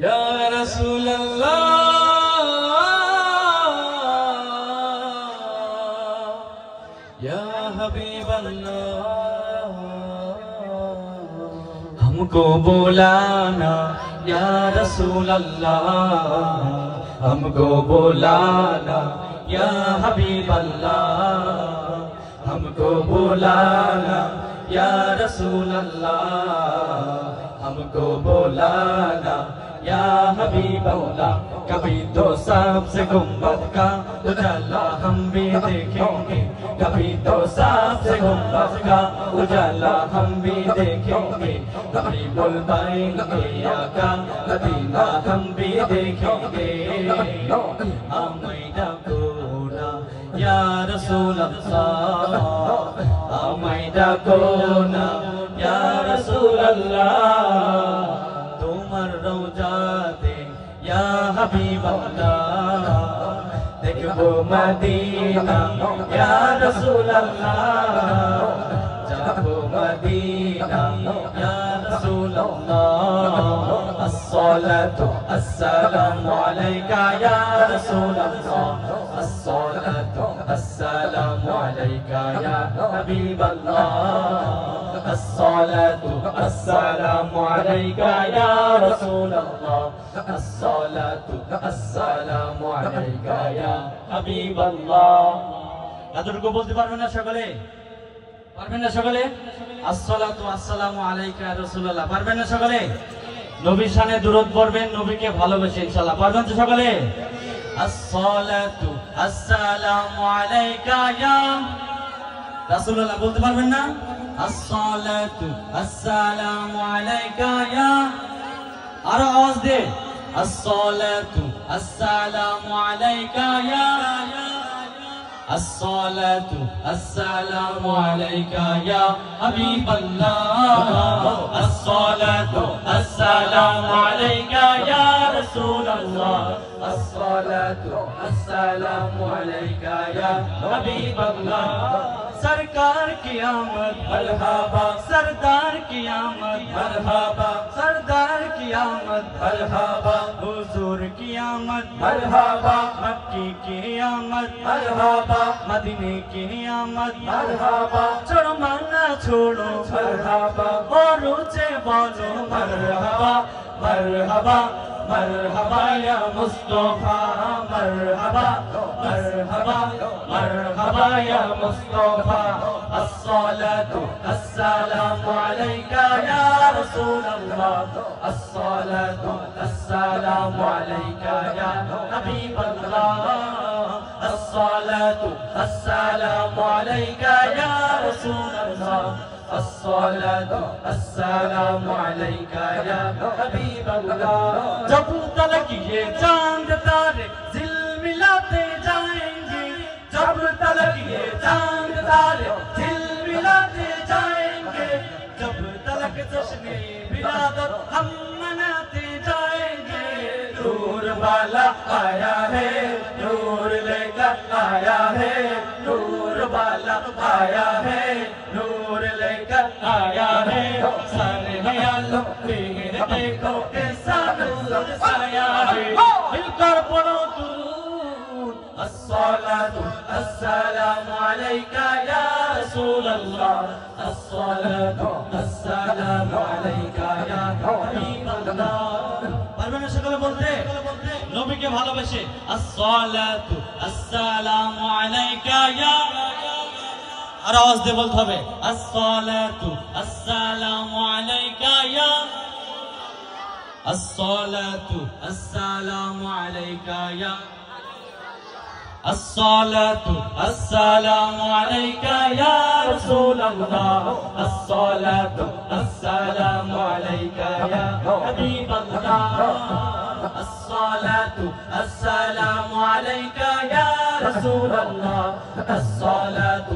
या रसूल अल्लाह या हबीब अल्लाह हमको बुलाना या रसूल अल्लाह हमको बुलाना या हबीब अल्लाह हमको बुलाना या रसूल अल्लाह हमको बुलाना या हबीब अल्लाह। कभी तो सबसे गुम्बद का उजाला हम भी देखेंगे, कभी तो सबसे गुम्बद का उजाला हम भी देखेंगे, कभी बुल पाएंगे आका मदीना हम भी देखेंगे। हमें डकोना या रसूल अल्लाह हमें डकोना या रसूल अल्लाह तुम्हार रौजाते या हबीब अल्लाह देखबो मदीना या रसूल अल्लाह जाबो मदीना या रसूल अल्लाह। अस्सलातु अस्सलामु अलैका या रसूल अल्लाह अस्सलातु अस्सलामु अलैका या हबीब अल्लाह अस्सलातु अस्सलामु अलैका या रसूल अल्लाह अस्सलातु अस्सलामु अलैका या हबीब अल्लाह। এতটুকু বলতে পারবেন না সকলে? পারবেন না সকলে? আসসালাতু আসসালামু আলাইকা ইয়া রাসূলুল্লাহ পারবেন না সকলে? নবীর শানে দুরূদ পড়বেন, নবীকে ভালোবেসে ইনশাআল্লাহ পারবেন তো সকলে? আসসালাতু আসসালামু আলাইকা ইয়া রাসূলুল্লাহ বলতে পারবেন না? আসসালাতু আসসালামু আলাইকা ইয়া আরো আওয়াজ দে আসসালাতু আসসালামু আলাইকা ইয়া الصلاة السلام عليك يا حبيب الله الصلاة السلام عليك يا رسول الله الصلاة السلام عليك يا حبيب الله सरकार की आमद मरहबा सरदार की आमद मरहबा सरदार की आमद मरहबा हुजूर की आमद मरहबा मक्की की आमद मरहबा मदीने की आमद मरहबा छोड़ो मांगना छोड़ो मरहबा और ऊंचे बोलो मरहबा मरहबा मरहबा या मुस्तफा मरहबा मरहबा मरहबा या मुस्तफा अस्सलातु अस्सलामु अलैका या रसूल अल्लाह अस्सलातु अस्सलामु अलैका या हबीब अल्लाह अस्सलातु अस्सलामु अलैका या रसूल अल्लाह अस्सलातु अस्सलामु अलैका या हबीब अल्लाह। जब तलक ये चांद तारे दिल मिलाते जाएंगे, जब तलक ये चांद तारे दिल मिलाते जाएंगे, जब तलक जश्ने विलादत हम मनाते जाएंगे। नूर वाला आया है नूर लेकर आया है नूर वाला आया है नूर लेकर आया है सारे ख्यालों में देखो कैसा नूर आया है मिलकर पढ़ो दुरूद अस्सलातु अस्सलामु अलैका या रसूल अल्लाह अस्सलातु अस्सलामु अलैका या हबीब अल्लाह। পারবেন না সকলে বলতে? নবীকে ভালোবেসে আসসালাতু আসসালামু আলাইকা ইয়া আর আওয়াজ দিয়ে বলতে হবে আসসালাতু আসসালামু আলাইকা ইয়া আসসালাতু আসসালামু আলাইকা ইয়া আসসালাতু আসসালামু আলাইকা ইয়া রাসূলুল্লাহ আসসালাতু আসসালামু আলাইকা ইয়া হাবিবাল্লাহ আসসালাতু আসসালামু আলাইকা ইয়া রাসূলুল্লাহ আসসালাতু